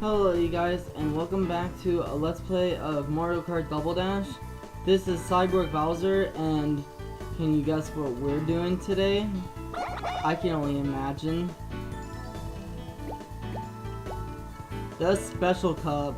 Hello you guys, and welcome back to a Let's Play of Mario Kart Double Dash. This is Cyborg Bowser, and can you guess what we're doing today? I can only imagine. The Special Cup.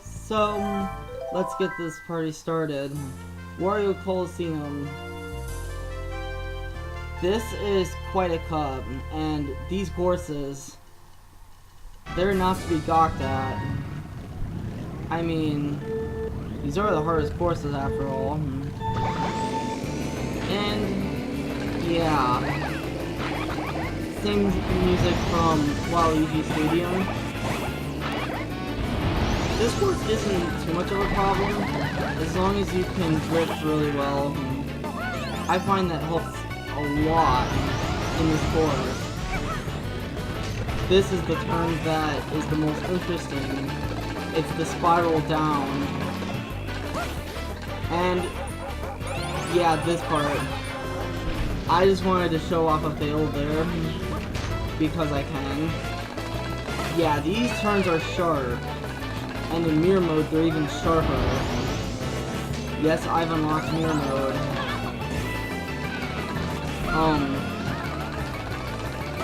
So, let's get this party started. Wario Colosseum. This is quite a cup, and these courses, they're not to be gawked at. I mean, these are the hardest courses after all. And, yeah. Same music from Waluigi Stadium. This course isn't too much of a problem, as long as you can drift really well. I find that helps a lot in this course. This is the turn that is the most interesting. It's the spiral down. And yeah, this part. I just wanted to show off a fail there because I can. Yeah, these turns are sharp. And in mirror mode, they're even sharper. Yes, I've unlocked mirror mode.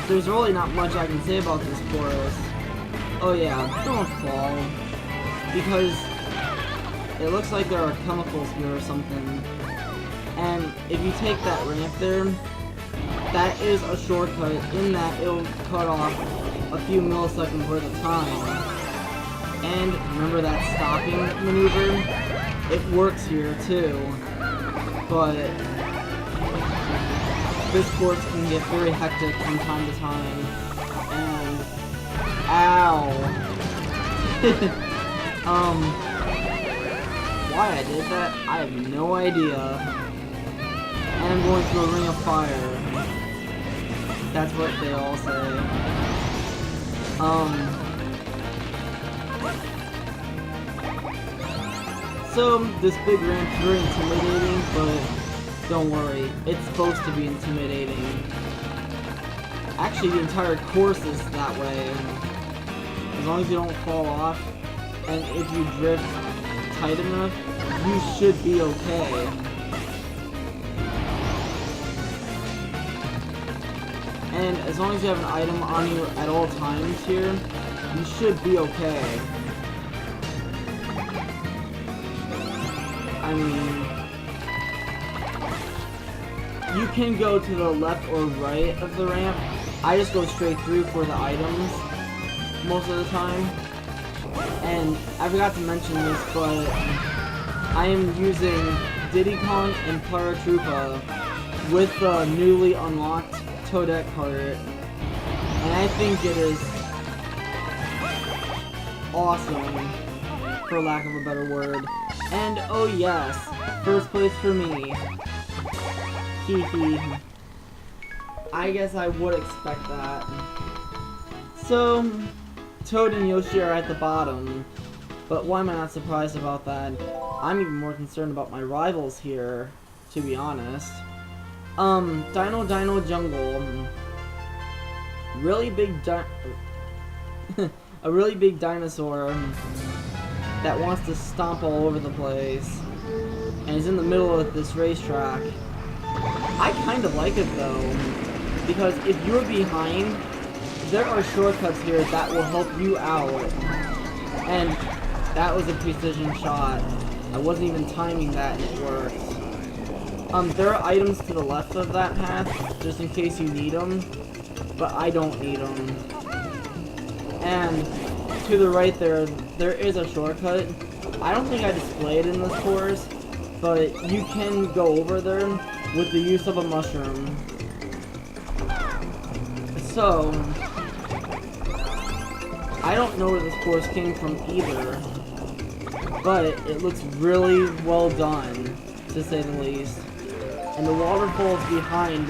There's really not much I can say about this course. Oh yeah, don't fall. Because it looks like there are chemicals here or something. And if you take that ramp there, that is a shortcut in that it'll cut off a few milliseconds worth of time. And remember that stopping maneuver? It works here too. But this course can get very hectic from time to time. And ow. Why I did that, I have no idea. And I'm going through a ring of fire. That's what they all say. So, this big ramp's very intimidating, but don't worry, it's supposed to be intimidating. Actually, the entire course is that way. As long as you don't fall off, and if you drift tight enough, you should be okay. And as long as you have an item on you at all times here, you should be okay. I mean, you can go to the left or right of the ramp. I just go straight through for the items most of the time. And I forgot to mention this, but I am using Diddy Kong and Paratroopa with the newly unlocked Toadette cart. And I think it is awesome, for lack of a better word. And oh yes, first place for me. Hee hee. I guess I would expect that. So, Toad and Yoshi are at the bottom. But why am I not surprised about that? I'm even more concerned about my rivals here, to be honest. Dino Jungle. Really big a really big dinosaur that wants to stomp all over the place, and is in the middle of this racetrack. I kind of like it though, because if you're behind, there are shortcuts here that will help you out. And that was a precision shot. I wasn't even timing that and it worked. There are items to the left of that path, just in case you need them, but I don't need them. And to the right there is a shortcut. I don't think I displayed it in this course, but you can go over there with the use of a mushroom. So, I don't know where this course came from either, but it looks really well done, to say the least. And the waterfalls behind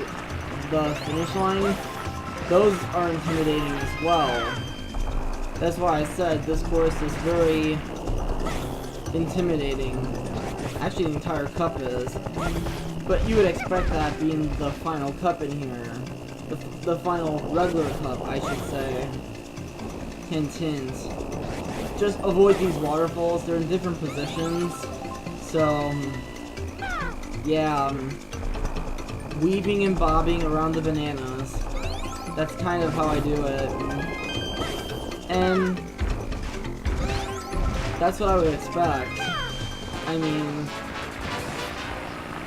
the finish line, those are intimidating as well. That's why I said this course is very intimidating. Actually, the entire cup is. But you would expect that being the final cup in here. The final regular cup, I should say. Hint, hint. Just avoid these waterfalls. They're in different positions. So, yeah. Weaving and bobbing around the bananas. That's kind of how I do it. And that's what I would expect. I mean,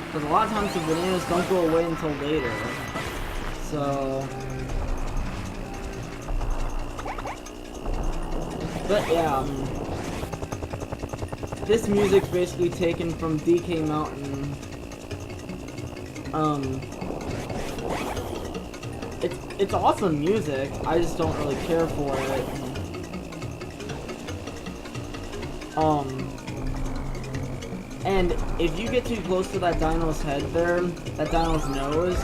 because a lot of times the bananas don't go away until later. So, but yeah, this music's basically taken from DK Mountain. It's awesome music. I just don't really care for it. And if you get too close to that dino's head there, that dino's nose,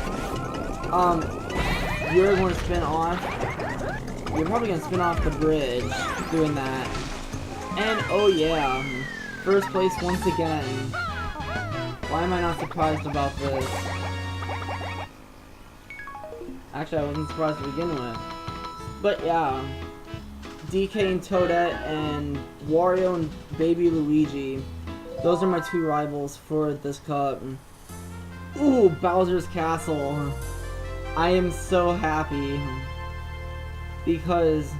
you're going to spin off. You're probably going to spin off the bridge doing that. And oh yeah, first place once again. Why am I not surprised about this? Actually, I wasn't surprised to begin with. But yeah, DK and Toadette and Wario and Baby Luigi. Those are my two rivals for this cup. Ooh, Bowser's Castle. I am so happy. Because,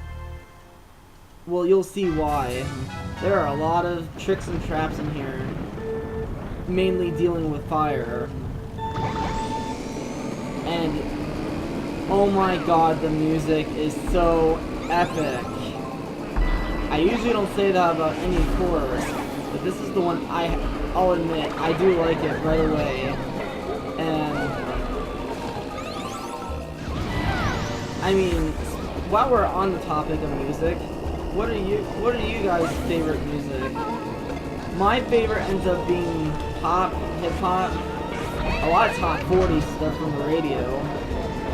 well, you'll see why. There are a lot of tricks and traps in here. Mainly dealing with fire. And, oh my god, the music is so epic. I usually don't say that about any course, but this is the one I'll admit, I do like it right away. And I mean, while we're on the topic of music, what are you guys' favorite music? My favorite ends up being pop, hip hop, a lot of top 40 stuff from the radio.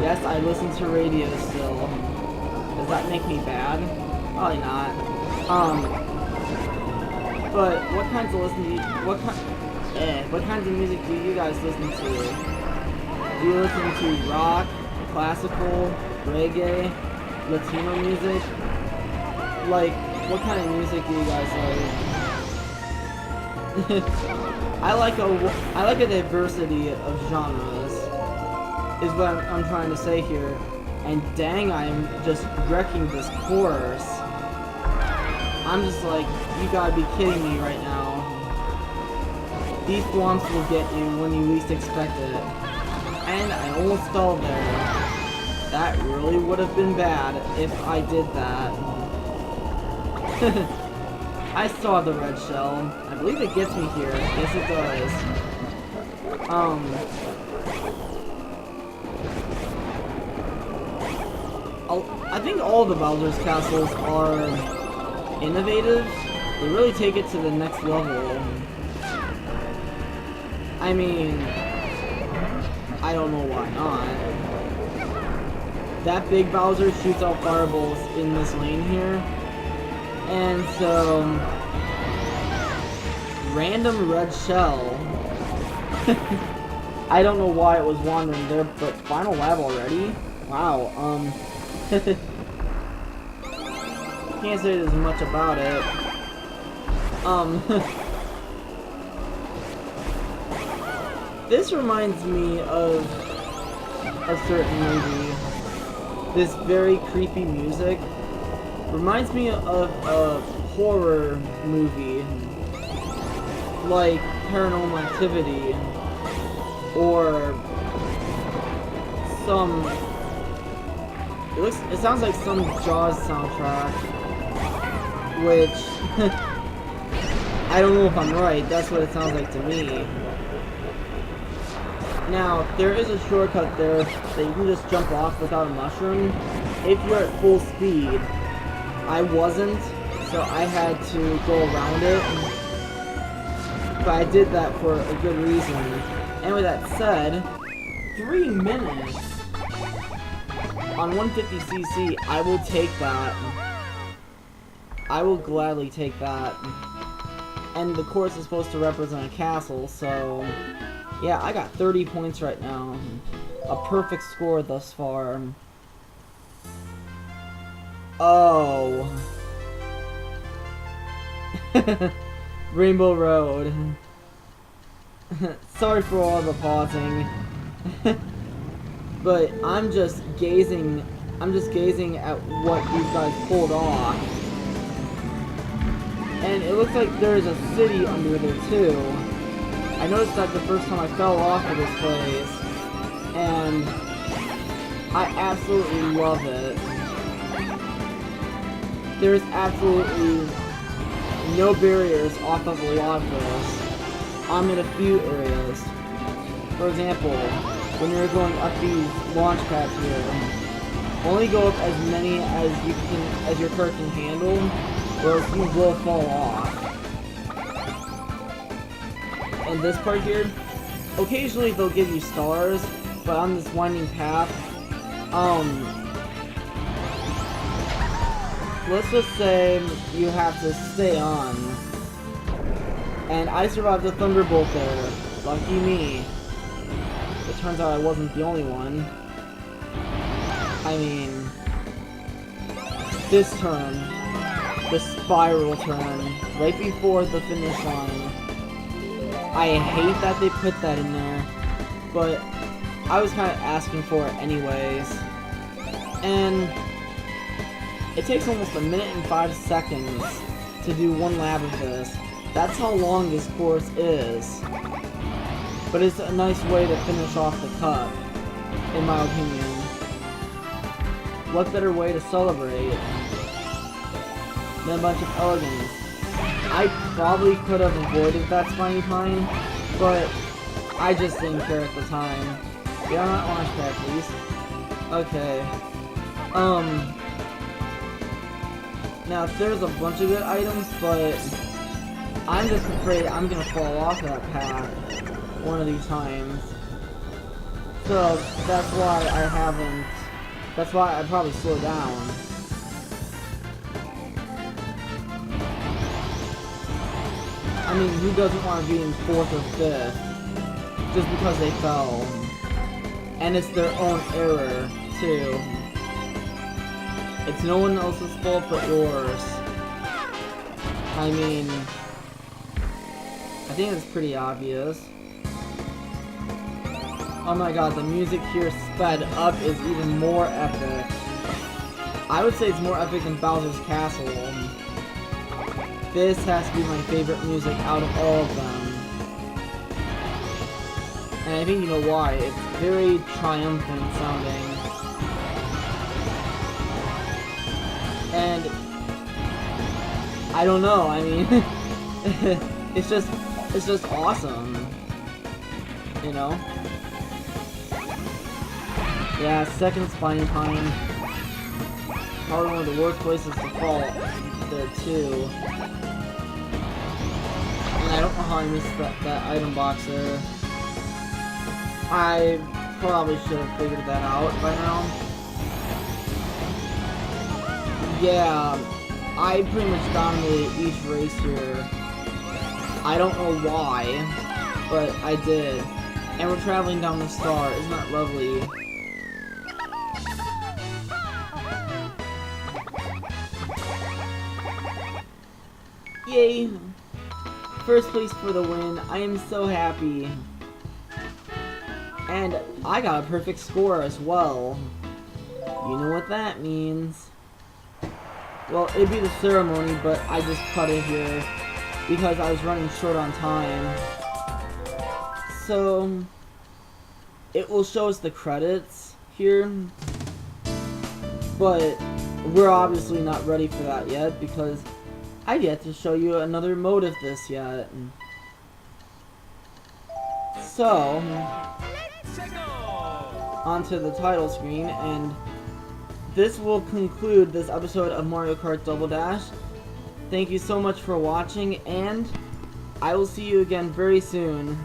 Yes, I listen to radio still. Does that make me bad? Probably not. But what kinds of music do you guys listen to? Do you listen to rock, classical, reggae, Latino music? Like, what kind of music do you guys like? I like a diversity of genres, is what I'm trying to say here. And dang, I'm just wrecking this course. I'm just like, you gotta be kidding me right now. These blomps will get you when you least expect it. And I almost stalled there. That really would have been bad if I did that. I saw the red shell. I believe it gets me here. Yes, it does. I think all the Bowser's castles are innovative. They really take it to the next level. I mean, I don't know why not. That big Bowser shoots out fireballs in this lane here. And so, random red shell. I don't know why it was wandering there, but final lab already? Wow, can't say there's much about it. This reminds me of a certain movie. This very creepy music reminds me of a horror movie, like Paranormal Activity, or some. It sounds like some Jaws soundtrack, which I don't know if I'm right. That's what it sounds like to me. Now, there is a shortcut there that you can just jump off without a mushroom if you're at full speed. I wasn't, so I had to go around it, but I did that for a good reason. And with that said, 3 minutes on 150cc, I will take that. I will gladly take that. And the course is supposed to represent a castle, so yeah, I got 30 points right now. A perfect score thus far. Oh. Rainbow Road. Sorry for all the pausing. But I'm just gazing at what these guys pulled off. And it looks like there's a city under there too. I noticed that the first time I fell off of this place. And I absolutely love it. There's absolutely no barriers off of a lot of this. I'm in a few areas. For example, when you're going up these launch pads here, only go up as many as your car can handle, or else you will fall off. And this part here, occasionally they'll give you stars, but on this winding path, let's just say you have to stay on. And I survived the Thunderbolt there. Lucky me. It turns out I wasn't the only one. I mean, this turn, the spiral turn, right before the finish line. I hate that they put that in there, but I was kind of asking for it anyways. And it takes almost 1 minute and 5 seconds to do one lap of this. That's how long this course is. But it's a nice way to finish off the cup, in my opinion. What better way to celebrate than a bunch of elegance? I probably could have avoided that spiny pine, but I just didn't care at the time. Get on that launch pad, please. Okay. Now there's a bunch of good items, but I'm just afraid I'm gonna fall off that path one of these times. So that's why that's why I probably slow down. I mean, who doesn't want to be in 4th or 5th just because they fell? And it's their own error, too. It's no one else's fault but yours. I mean, I think it's pretty obvious. Oh my god, the music here sped up is even more epic. I would say it's more epic than Bowser's Castle. This has to be my favorite music out of all of them. And I think you know why. It's very triumphant sounding. And I don't know, I mean it's just awesome. You know? Yeah, second spiny pine. Probably one of the worst places to fall there too. And I don't know how I missed that item box there. I probably should have figured that out by now. Yeah, I pretty much dominated each race here. I don't know why, but I did. And we're traveling down the star, isn't that lovely? Yay! First place for the win. I am so happy. And I got a perfect score as well. You know what that means. Well, it'd be the ceremony, but I just cut it here because I was running short on time. So, it will show us the credits here. But we're obviously not ready for that yet because I've yet to show you another mode of this yet. So, onto the title screen, and this will conclude this episode of Mario Kart Double Dash. Thank you so much for watching, and I will see you again very soon.